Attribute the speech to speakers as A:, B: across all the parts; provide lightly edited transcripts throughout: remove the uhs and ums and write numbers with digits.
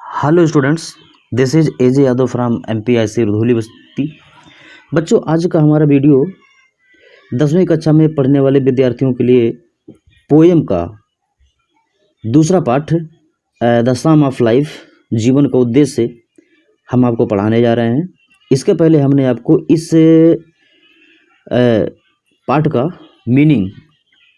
A: Hello students, this is AJ Yadav from MPIC Rudhauli Basti. बच्चों, आज का हमारा वीडियो 10वीं कक्षा में पढ़ने वाले विद्यार्थियों के लिए पोएम का दूसरा पाठ द सम ऑफ लाइफ, जीवन का उद्देश्य हम आपको पढ़ाने जा रहे हैं। इसके पहले हमने आपको इस पाठ का मीनिंग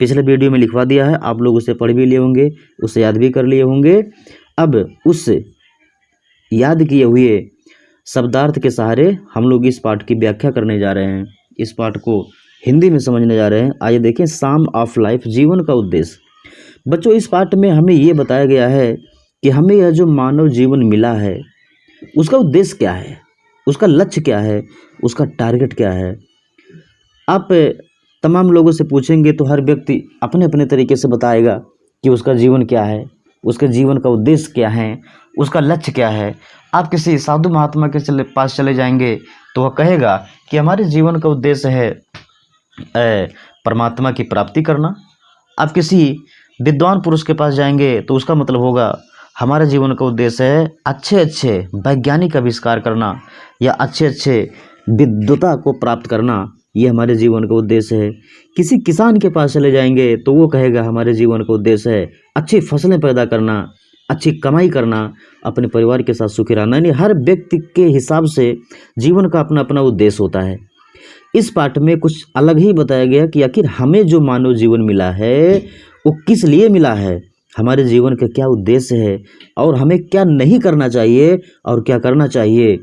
A: पिछले वीडियो में लिखवा दिया है। आप लोग उसे पढ़ भी लिए होंगे, उसे याद भी कर लिए होंगे। अब उस याद किए हुए शब्दार्थ के सहारे हम लोग इस पाठ की व्याख्या करने जा रहे हैं, इस पाठ को हिंदी में समझने जा रहे हैं। आइए देखें, सम ऑफ लाइफ, जीवन का उद्देश्य। बच्चों, इस पाठ में हमें ये बताया गया है कि हमें यह जो मानव जीवन मिला है उसका उद्देश्य क्या है, उसका लक्ष्य क्या है, उसका टारगेट क्या है। आप तमाम लोगों से पूछेंगे तो हर व्यक्ति अपने अपने तरीके से बताएगा कि उसका जीवन क्या है, उसके जीवन का उद्देश्य क्या है, उसका लक्ष्य क्या है। आप किसी साधु महात्मा के पास चले जाएंगे तो वह कहेगा कि हमारे जीवन का उद्देश्य है परमात्मा की प्राप्ति करना। आप किसी विद्वान पुरुष के पास जाएंगे तो उसका मतलब होगा हमारे जीवन का उद्देश्य है अच्छे अच्छे वैज्ञानिक आविष्कार करना या अच्छे अच्छे विद्वता को प्राप्त करना, ये हमारे जीवन का उद्देश्य है। किसी किसान के पास चले जाएंगे तो वो कहेगा हमारे जीवन का उद्देश्य है अच्छी फसलें पैदा करना, अच्छी कमाई करना, अपने परिवार के साथ सुखी रहना। यानी हर व्यक्ति के हिसाब से जीवन का अपना अपना उद्देश्य होता है। इस पाठ में कुछ अलग ही बताया गया कि आखिर हमें जो मानव जीवन मिला है वो किस लिए मिला है, हमारे जीवन का क्या उद्देश्य है और हमें क्या नहीं करना चाहिए और क्या करना चाहिए।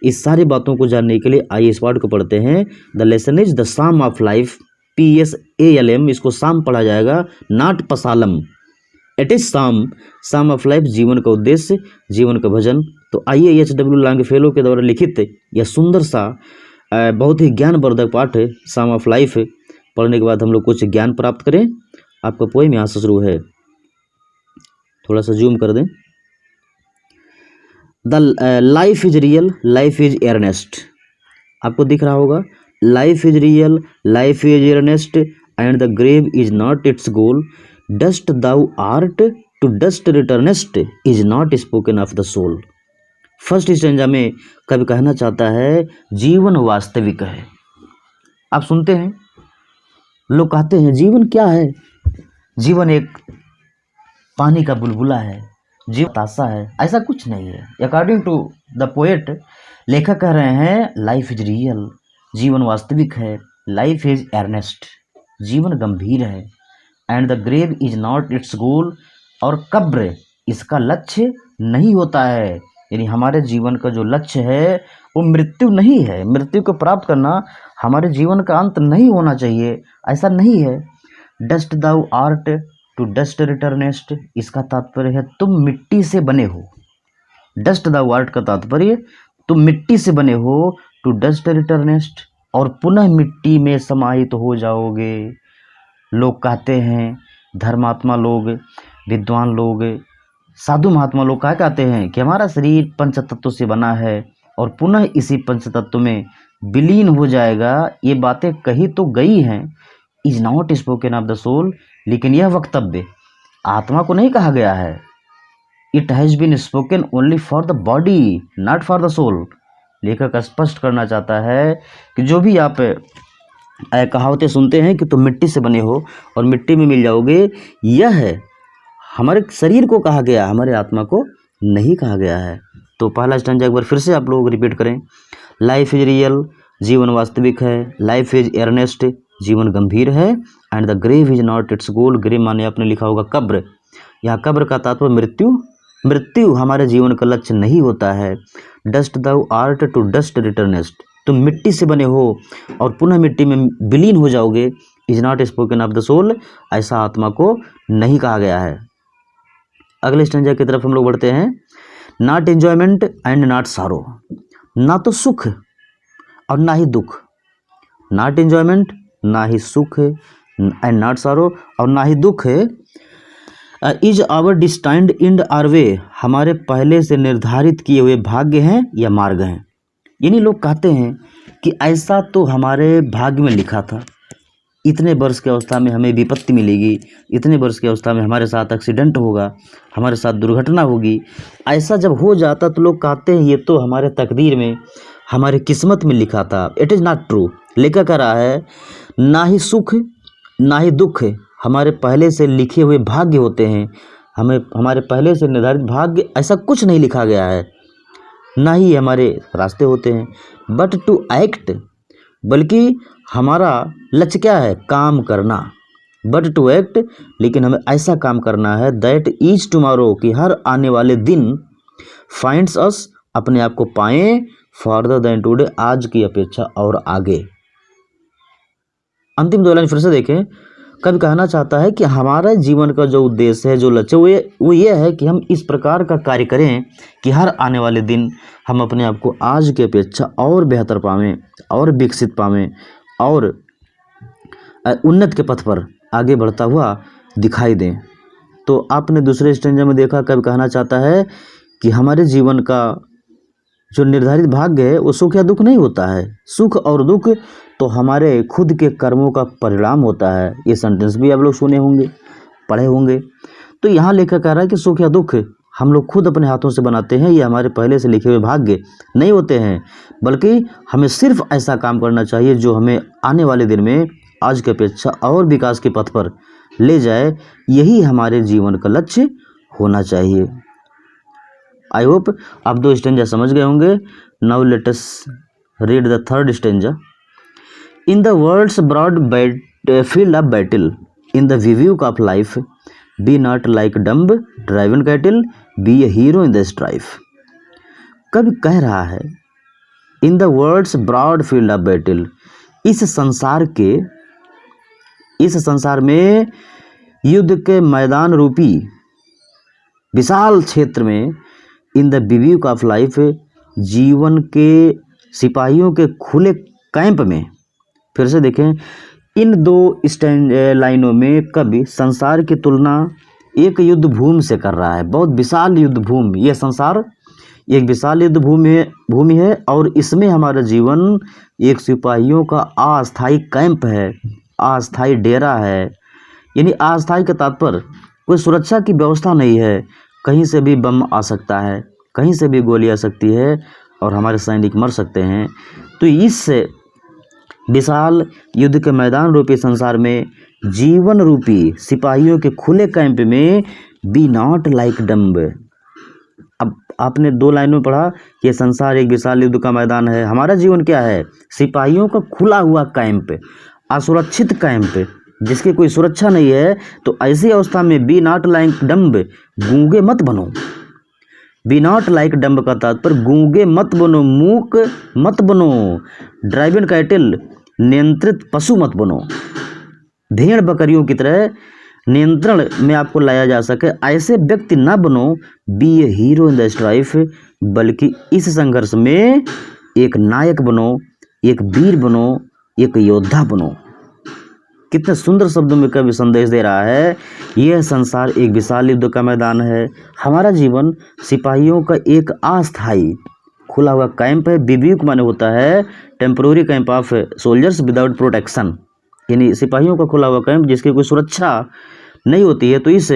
A: इस सारी बातों को जानने के लिए आइए इस पाठ को पढ़ते हैं। The lesson is the psalm of life, PSALM, इसको साम पढ़ा जाएगा, not psalam. It is psalm of life, जीवन का उद्देश्य, जीवन का भजन। तो आइए HW लॉन्गफेलो के द्वारा लिखित यह सुंदर सा बहुत ही ज्ञानवर्धक पाठ है सम ऑफ लाइफ पढ़ने के बाद हम लोग कुछ ज्ञान प्राप्त करें। आपका पोएम यहाँ से शुरू है, थोड़ा सा जूम कर दें। The life is real, life is earnest. आपको दिख रहा होगा, life is real, life is earnest and the grave is not its goal. Dust thou art to dust returnest is not spoken of the soul. First stanza में कवि कहना चाहता है जीवन वास्तविक है। आप सुनते हैं लोग कहते हैं जीवन क्या है, जीवन एक पानी का बुलबुला है, जीवन तासा है। ऐसा कुछ नहीं है। अकॉर्डिंग टू द पोएट, लेखक कह रहे हैं लाइफ इज रियल, जीवन वास्तविक है, लाइफ इज एर्नेस्ट, जीवन गंभीर है, and the grave is not its goal, और कब्र इसका लक्ष्य नहीं होता है। यानी हमारे जीवन का जो लक्ष्य है वो मृत्यु नहीं है, मृत्यु को प्राप्त करना हमारे जीवन का अंत नहीं होना चाहिए, ऐसा नहीं है। Dust thou art to dust returnest, इसका तात्पर्य है तुम मिट्टी से बने हो। डस्ट दाउ आर्ट का तात्पर्य तुम मिट्टी से बने हो, टू डस्ट रिटर्नेस्ट, और पुनः मिट्टी में समाहित हो जाओगे। लोग कहते हैं, धर्मात्मा लोग, विद्वान लोग, साधु महात्मा लोग क्या कहते हैं कि हमारा शरीर पंचतत्व से बना है और पुनः इसी पंचतत्व में विलीन हो जाएगा। ये बातें कही तो गई हैं, is not spoken of the soul, लेकिन यह वक्तव्य आत्मा को नहीं कहा गया है। It has been spoken only for the body, not for the soul. लेखक स्पष्ट करना चाहता है कि जो भी आप कहावतें सुनते हैं कि तुम मिट्टी से बने हो और मिट्टी में मिल जाओगे, यह है हमारे शरीर को कहा गया, हमारे आत्मा को नहीं कहा गया है। तो पहला स्टैंजा एक बार फिर से आप लोग रिपीट करें। लाइफ इज रियल, जीवन वास्तविक है, लाइफ इज एर्नेस्ट, जीवन गंभीर है, and the grave is not its goal. Grave माने आपने लिखा होगा कब्र, यहाँ कब्र का तात्पर्य मृत्यु, मृत्यु हमारे जीवन का लक्ष्य नहीं होता है। Dust thou art to dust returnest, तुम मिट्टी से बने हो और पुनः मिट्टी में विलीन हो जाओगे। Is not spoken of the soul, ऐसा आत्मा को नहीं कहा गया है। अगले स्टेंजा की तरफ हम लोग बढ़ते हैं। नॉट एंजॉयमेंट एंड नॉट सारो, ना तो सुख और ना ही दुख। नॉट एंजॉयमेंट, ना ही सुख एंड नॉट सारो, और ना ही दुख है। Is our destined end or way, हमारे पहले से निर्धारित किए हुए भाग्य हैं या मार्ग हैं। यानी लोग कहते हैं कि ऐसा तो हमारे भाग्य में लिखा था, इतने वर्ष की अवस्था में हमें विपत्ति मिलेगी, इतने वर्ष की अवस्था में हमारे साथ एक्सीडेंट होगा, हमारे साथ दुर्घटना होगी। ऐसा जब हो जाता तो लोग कहते हैं ये तो हमारे तकदीर में, हमारी किस्मत में लिखा था। It is not true. लेखक कह रहा है ना ही सुख ना ही दुख हमारे पहले से लिखे हुए भाग्य होते हैं, हमें हमारे पहले से निर्धारित भाग्य ऐसा कुछ नहीं लिखा गया है, ना ही हमारे रास्ते होते हैं। बट टू एक्ट, बल्कि हमारा लक्ष्य क्या है, काम करना। बट टू एक्ट, लेकिन हमें ऐसा काम करना है दैट ईच टुमारो, कि हर आने वाले दिन फाइंड्स अस, अपने आप को पाएं फर्दर देन टुडे, आज की अपेक्षा और आगे। अंतिम दो लाइन फिर से देखें। कवि कहना चाहता है कि हमारा जीवन का जो उद्देश्य है, जो लक्ष्य वो ये है कि हम इस प्रकार का कार्य करें कि हर आने वाले दिन हम अपने आप को आज की अपेक्षा और बेहतर पावें, और विकसित पावें, और उन्नत के पथ पर आगे बढ़ता हुआ दिखाई दें। तो आपने दूसरे स्टेंजा में देखा, कवि कहना चाहता है कि हमारे जीवन का जो निर्धारित भाग्य है वो सुख या दुख नहीं होता है। सुख और दुख तो हमारे खुद के कर्मों का परिणाम होता है। ये सेंटेंस भी आप लोग सुने होंगे, पढ़े होंगे। तो यहाँ लेखक कह रहा है कि सुख या दुख हम लोग खुद अपने हाथों से बनाते हैं, ये हमारे पहले से लिखे हुए भाग्य नहीं होते हैं, बल्कि हमें सिर्फ ऐसा काम करना चाहिए जो हमें आने वाले दिन में आज की अपेक्षा और विकास के पथ पर ले जाए। यही हमारे जीवन का लक्ष्य होना चाहिए। आई होप आप दो स्टेंजा समझ गए होंगे। Now let us read the third stanza. In the world's broad field of battle, in the bivouac of life, be not like dumb driven cattle, be a hero in the strife. कवि कह रहा है in the world's broad field of battle, इस संसार में युद्ध के मैदान रूपी विशाल क्षेत्र में, इन द विव्यूक ऑफ लाइफ, जीवन के सिपाहियों के खुले कैंप में। फिर से देखें, इन दो लाइनों में कवि संसार की तुलना एक युद्ध भूमि से कर रहा है। बहुत विशाल युद्ध भूमि, यह संसार एक विशाल युद्ध भूमि है, और इसमें हमारा जीवन एक सिपाहियों का अस्थायी कैंप है, अस्थायी डेरा है। यानी अस्थायी का तात्पर्य कोई सुरक्षा की व्यवस्था नहीं है, कहीं से भी बम आ सकता है, कहीं से भी गोली आ सकती है, और हमारे सैनिक मर सकते हैं। तो इस विशाल युद्ध के मैदान रूपी संसार में जीवन रूपी सिपाहियों के खुले कैंप में, बी नॉट लाइक डम्ब। अब आपने दो लाइनों में पढ़ा कि संसार एक विशाल युद्ध का मैदान है, हमारा जीवन क्या है, सिपाहियों का खुला हुआ कैंप, असुरक्षित कैंप, जिसकी कोई सुरक्षा नहीं है। तो ऐसी अवस्था में बी नॉट लाइक डम्ब, गूंगे मत बनो। बी नॉट लाइक डम्ब का तात्पर्य गूंगे मत बनो, मूक मत बनो। ड्राइवन कैटल, नियंत्रित पशु मत बनो। भेड़ बकरियों की तरह नियंत्रण में आपको लाया जा सके, ऐसे व्यक्ति ना बनो। Be a hero in the strife, बल्कि इस संघर्ष में एक नायक बनो, एक वीर बनो, एक योद्धा बनो। कितने सुंदर शब्दों में कवि संदेश दे रहा है। यह संसार एक विशाल युद्ध का मैदान है, हमारा जीवन सिपाहियों का एक अस्थायी खुला हुआ कैंप है। विव्यूक माने होता है temporary camp of soldiers without protection, यानी सिपाहियों का खुला हुआ कैंप जिसकी कोई सुरक्षा नहीं होती है। तो इस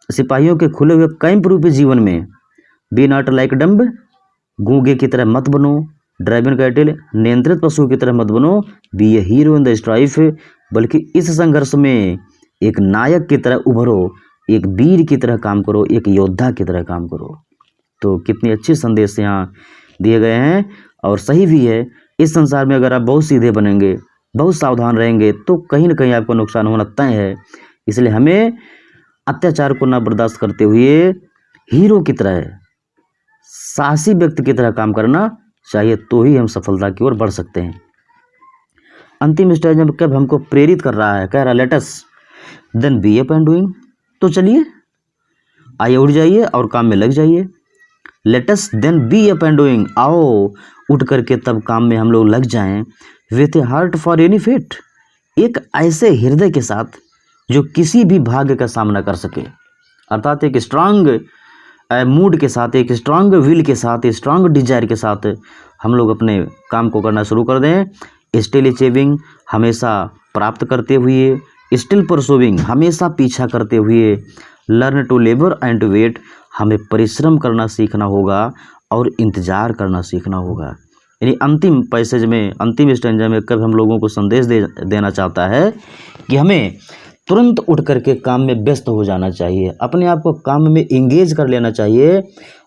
A: सिपाहियों के खुले हुए कैंप रूपी जीवन में बी नॉट लाइक डम्ब, गूंगे की तरह मत बनो। ड्राइवन कैटल, नियंत्रित पशु की तरह मत बनो। Be a hero in the strife, बल्कि इस संघर्ष में एक नायक की तरह उभरो, एक वीर की तरह काम करो, एक योद्धा की तरह काम करो। तो कितने अच्छे संदेश यहाँ दिए गए हैं, और सही भी है। इस संसार में अगर आप बहुत सीधे बनेंगे, बहुत सावधान रहेंगे, तो कहीं ना कहीं आपको नुकसान होना तय है। इसलिए हमें अत्याचार को ना बर्दाश्त करते हुए हीरो की तरह, साहसी व्यक्ति की तरह काम करना चाहिए, तो ही हम सफलता की ओर बढ़ सकते हैं। अंतिम स्टेज में कब हमको प्रेरित कर रहा है, कह रहा है let us then be up and doing. तो चलिए आइए उठ जाइए और काम में लग जाइए। Let us then be up and doing, आओ उठ करके तब काम में हम लोग लग जाएं। With a heart for any fate, एक ऐसे हृदय के साथ जो किसी भी भाग्य का सामना कर सके, अर्थात एक स्ट्रांग मूड के साथ, एक स्ट्रांग विल के साथ, एक स्ट्रांग डिजायर के साथ हम लोग अपने काम को करना शुरू कर दें। स्टिल अचीविंग, हमेशा प्राप्त करते हुए, स्टिल परसुइंग हमेशा पीछा करते हुए, learn to labour and to wait हमें परिश्रम करना सीखना होगा और इंतज़ार करना सीखना होगा। यानी अंतिम पैसेज में, अंतिम स्टेंजा में कब हम लोगों को संदेश देना चाहता है कि हमें तुरंत उठ करके काम में व्यस्त हो जाना चाहिए, अपने आप को काम में इंगेज कर लेना चाहिए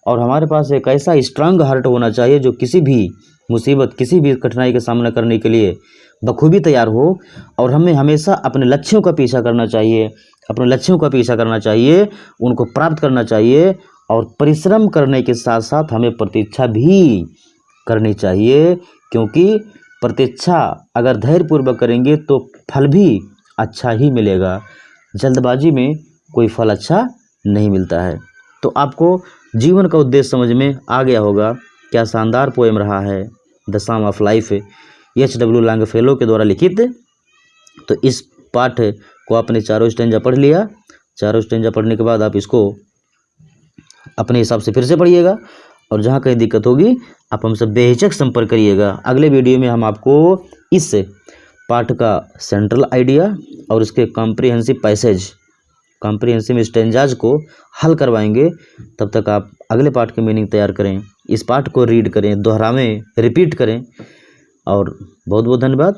A: और हमारे पास एक ऐसा स्ट्रांग हार्ट होना चाहिए जो किसी भी मुसीबत, किसी भी कठिनाई का सामना करने के लिए बखूबी तैयार हो। और हमें हमेशा अपने लक्ष्यों का पीछा करना चाहिए, अपने लक्ष्यों का पीछा करना चाहिए, उनको प्राप्त करना चाहिए और परिश्रम करने के साथ साथ हमें प्रतीक्षा भी करनी चाहिए, क्योंकि प्रतीक्षा अगर धैर्यपूर्वक करेंगे तो फल भी अच्छा ही मिलेगा। जल्दबाजी में कोई फल अच्छा नहीं मिलता है। तो आपको जीवन का उद्देश्य समझ में आ गया होगा। क्या शानदार पोएम रहा है the psalm of life, H.W. Longfellow के द्वारा लिखित। तो इस पाठ को आपने चारों स्टेंजा पढ़ लिया। चारों स्टेंजा पढ़ने के बाद आप इसको अपने हिसाब से फिर से पढ़िएगा और जहाँ कहीं दिक्कत होगी आप हमसे बेहिचक संपर्क करिएगा। अगले वीडियो में हम आपको इस पाठ का सेंट्रल आइडिया और इसके कॉम्प्रिहेंसिव पैसेज, कॉम्प्रिहेंसिव स्टेंजाज को हल करवाएंगे। तब तक आप अगले पाठ की मीनिंग तैयार करें, इस पाठ को रीड करें, दोहरावें, रिपीट करें। और बहुत बहुत धन्यवाद।